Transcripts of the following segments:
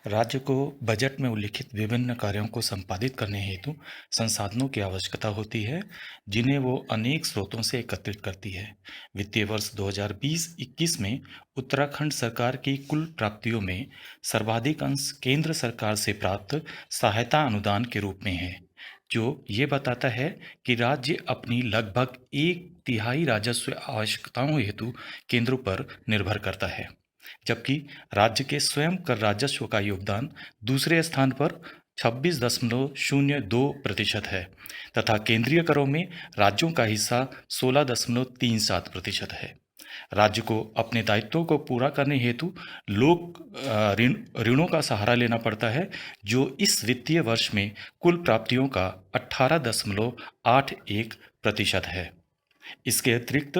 राज्य को बजट में उल्लिखित विभिन्न कार्यों को संपादित करने हेतु संसाधनों की आवश्यकता होती है, जिन्हें वो अनेक स्रोतों से एकत्रित करती है। वित्तीय वर्ष 2020-21 में उत्तराखंड सरकार की कुल प्राप्तियों में सर्वाधिक अंश केंद्र सरकार से प्राप्त सहायता अनुदान के रूप में है, जो ये बताता है कि राज्य अपनी लगभग एक तिहाई राजस्व आवश्यकताओं हेतु केंद्रों पर निर्भर करता है। जबकि राज्य के स्वयं कर राजस्व का योगदान दूसरे स्थान पर 26.02% है तथा केंद्रीय करों में राज्यों का हिस्सा 16.37% है। राज्य को अपने दायित्वों को पूरा करने हेतु लोक ऋणों का सहारा लेना पड़ता है, जो इस वित्तीय वर्ष में कुल प्राप्तियों का 18.81% है। इसके अतिरिक्त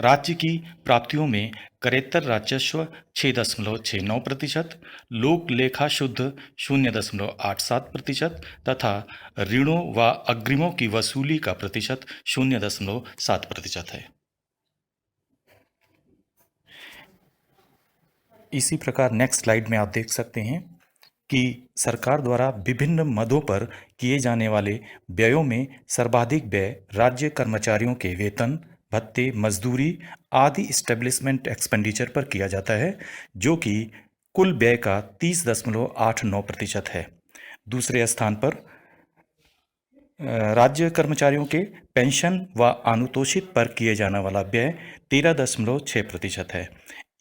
राज्य की प्राप्तियों में करेत्तर राजस्व 6.69%, लोक लेखा शुद्ध 0.87% तथा ऋणों व अग्रिमों की वसूली का प्रतिशत 0.7% है। इसी प्रकार नेक्स्ट स्लाइड में आप देख सकते हैं कि सरकार द्वारा विभिन्न मदों पर किए जाने वाले व्ययों में सर्वाधिक व्यय राज्य कर्मचारियों के वेतन, भत्ते, मजदूरी आदि इस्टेब्लिशमेंट एक्सपेंडिचर पर किया जाता है, जो कि कुल व्यय का 30.89% है। दूसरे स्थान पर राज्य कर्मचारियों के पेंशन व अनुतोषित पर किए जाने वाला व्यय 13.6% है।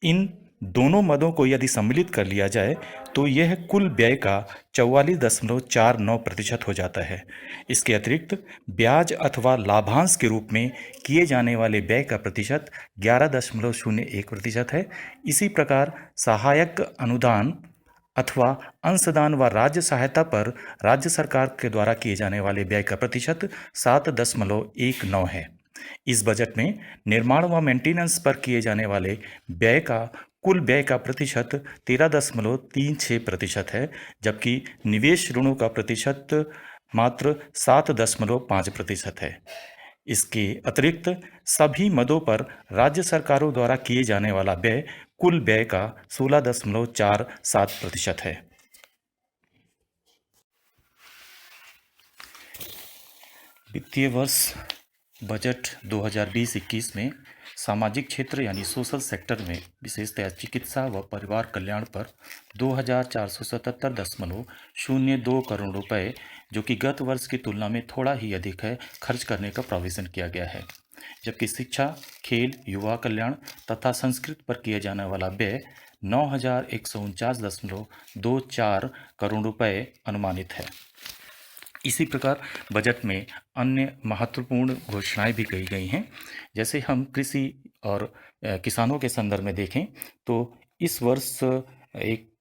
इन दोनों मदों को यदि सम्मिलित कर लिया जाए तो यह कुल व्यय का 44.49% हो जाता है। इसके अतिरिक्त ब्याज अथवा लाभांश के रूप में किए जाने वाले व्यय का प्रतिशत 11.01% है। इसी प्रकार सहायक अनुदान अथवा अंशदान व राज्य सहायता पर राज्य सरकार के द्वारा किए जाने वाले व्यय का प्रतिशत 7.19 है। इस बजट में निर्माण व मेंटेनेंस पर किए जाने वाले व्यय का कुल व्यय का प्रतिशत 13.36% है, जबकि निवेश ऋणों का प्रतिशत मात्र 7.5% है। इसके अतिरिक्त सभी मदों पर राज्य सरकारों द्वारा किए जाने वाला व्यय कुल व्यय का 16.47% है। वित्तीय वर्ष बजट 2020-21 में सामाजिक क्षेत्र यानी सोशल सेक्टर में विशेषतः चिकित्सा व परिवार कल्याण पर 2477.02 करोड़ रुपए, जो कि गत वर्ष की तुलना में थोड़ा ही अधिक है, खर्च करने का प्रोविज़न किया गया है। जबकि शिक्षा, खेल, युवा कल्याण तथा संस्कृत पर किया जाने वाला व्यय 9149.24 करोड़ रुपए अनुमानित है। इसी प्रकार बजट में अन्य महत्वपूर्ण घोषणाएं भी की गई हैं। जैसे हम कृषि और किसानों के संदर्भ में देखें तो इस वर्ष एक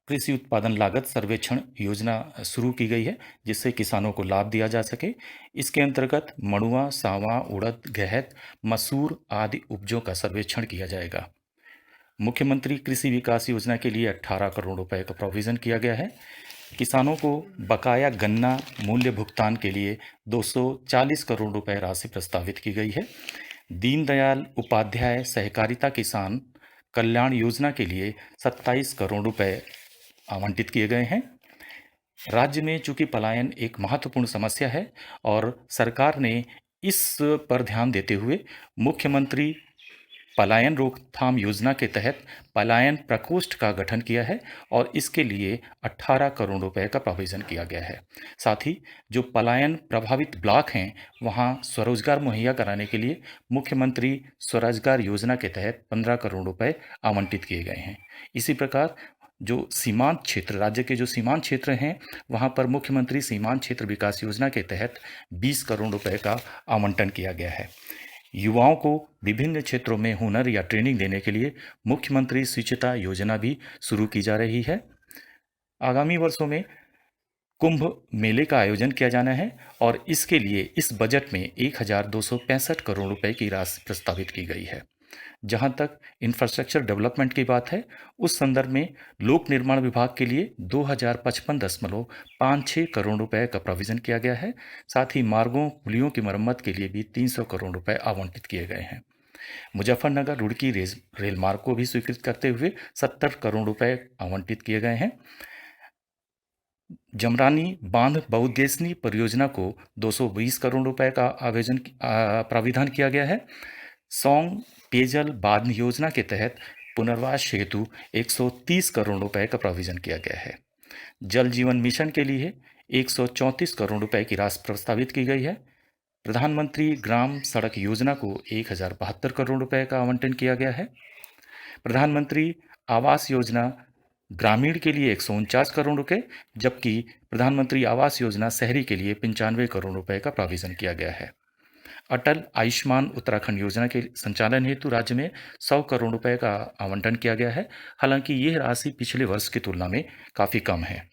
कृषि उत्पादन लागत सर्वेक्षण योजना शुरू की गई है, जिससे किसानों को लाभ दिया जा सके। इसके अंतर्गत मड़ुआ, सांवा, उड़द, गहत, मसूर आदि उपजों का सर्वेक्षण किया जाएगा। मुख्यमंत्री कृषि विकास योजना के लिए 18 करोड़ रुपए का प्रोविज़न किया गया है। किसानों को बकाया गन्ना मूल्य भुगतान के लिए 240 करोड़ रुपए राशि प्रस्तावित की गई है। दीनदयाल उपाध्याय सहकारिता किसान कल्याण योजना के लिए 27 करोड़ रुपए आवंटित किए गए हैं। राज्य में चूंकि पलायन एक महत्वपूर्ण समस्या है और सरकार ने इस पर ध्यान देते हुए मुख्यमंत्री पलायन रोकथाम योजना के तहत पलायन प्रकोष्ठ का गठन किया है और इसके लिए 18 करोड़ रुपए का प्रोविज़न किया गया है। साथ ही जो पलायन प्रभावित ब्लॉक हैं, वहां स्वरोजगार मुहैया कराने के लिए मुख्यमंत्री स्वरोजगार योजना के तहत 15 करोड़ रुपए आवंटित किए गए हैं। इसी प्रकार जो सीमांत क्षेत्र, राज्य के जो सीमांत क्षेत्र हैं, वहां पर मुख्यमंत्री सीमांत क्षेत्र विकास योजना के तहत 20 करोड़ रुपए का आवंटन किया गया है। युवाओं को विभिन्न क्षेत्रों में हुनर या ट्रेनिंग देने के लिए मुख्यमंत्री शिक्षुता योजना भी शुरू की जा रही है। आगामी वर्षों में कुंभ मेले का आयोजन किया जाना है और इसके लिए इस बजट में 1265 करोड़ रुपए की राशि प्रस्तावित की गई है। जहां तक इंफ्रास्ट्रक्चर डेवलपमेंट की बात है, उस संदर्भ में लोक निर्माण विभाग के लिए 2055.56 करोड़ रुपए का प्रोविज़न किया गया है। साथ ही मार्गों, पुलियों की मरम्मत के लिए भी 300 करोड़ रुपए आवंटित किए गए हैं। मुजफ्फरनगर रुड़की रेल मार्ग को भी स्वीकृत करते हुए 70 करोड़ रुपए आवंटित किए गए हैं। जमरानी बांध बहुउद्देश्यीय परियोजना को 220 करोड़ रुपए का प्राविधान किया गया है। सौंग पेयजल बांध योजना के तहत पुनर्वास हेतु 130 करोड़ रुपए का प्रोविजन किया गया है। जल जीवन मिशन के लिए 134 करोड़ रुपए की राशि प्रस्तावित की गई है। प्रधानमंत्री ग्राम सड़क योजना को 1072 करोड़ रुपए का आवंटन किया गया है। प्रधानमंत्री आवास योजना ग्रामीण के लिए 149 करोड़ रुपए, जबकि प्रधानमंत्री आवास योजना शहरी के लिए 95 करोड़ रुपए का प्रोविजन किया गया है। अटल आयुष्मान उत्तराखंड योजना के संचालन हेतु राज्य में 100 करोड़ रुपए का आवंटन किया गया है। हालांकि यह राशि पिछले वर्ष की तुलना में काफ़ी कम है।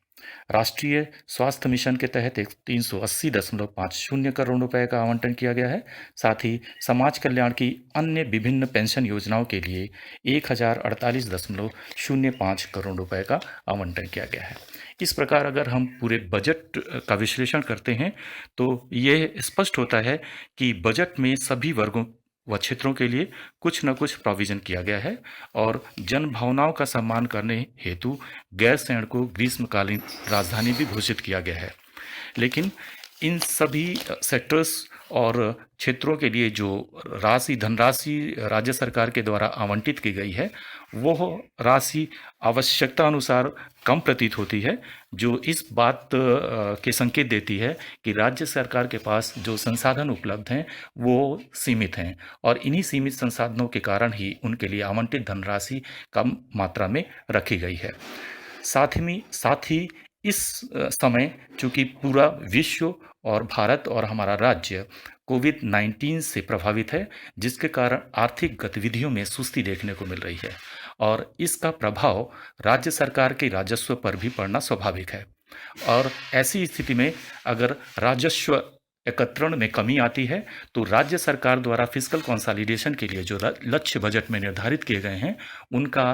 राष्ट्रीय स्वास्थ्य मिशन के तहत 380.50 करोड़ रुपए का आवंटन किया गया है। साथ ही समाज कल्याण की अन्य विभिन्न पेंशन योजनाओं के लिए 1048.05 करोड़ रुपए का आवंटन किया गया है। इस प्रकार अगर हम पूरे बजट का विश्लेषण करते हैं तो ये स्पष्ट होता है कि बजट में सभी वर्गों व क्षेत्रों के लिए कुछ न कुछ प्रोविजन किया गया है और जन भावनाओं का सम्मान करने हेतु गैरसैंण को ग्रीष्मकालीन राजधानी भी घोषित किया गया है। लेकिन इन सभी सेक्टर्स और क्षेत्रों के लिए जो धनराशि राज्य सरकार के द्वारा आवंटित की गई है, वो राशि आवश्यकता अनुसार कम प्रतीत होती है, जो इस बात के संकेत देती है कि राज्य सरकार के पास जो संसाधन उपलब्ध हैं वो सीमित हैं और इन्हीं सीमित संसाधनों के कारण ही उनके लिए आवंटित धनराशि कम मात्रा में रखी गई है। साथ ही इस समय चूंकि पूरा विश्व और भारत और हमारा राज्य कोविड-19 से प्रभावित है, जिसके कारण आर्थिक गतिविधियों में सुस्ती देखने को मिल रही है और इसका प्रभाव राज्य सरकार के राजस्व पर भी पड़ना स्वाभाविक है। और ऐसी स्थिति में अगर राजस्व एकत्रण में कमी आती है तो राज्य सरकार द्वारा फिस्कल कंसोलिडेशन के लिए जो लक्ष्य बजट में निर्धारित किए गए हैं उनका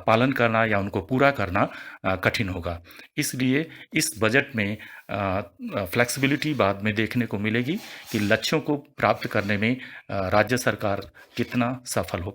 पालन करना या उनको पूरा करना कठिन होगा। इसलिए इस बजट में फ्लेक्सिबिलिटी बाद में देखने को मिलेगी कि लक्ष्यों को प्राप्त करने में राज्य सरकार कितना सफल हो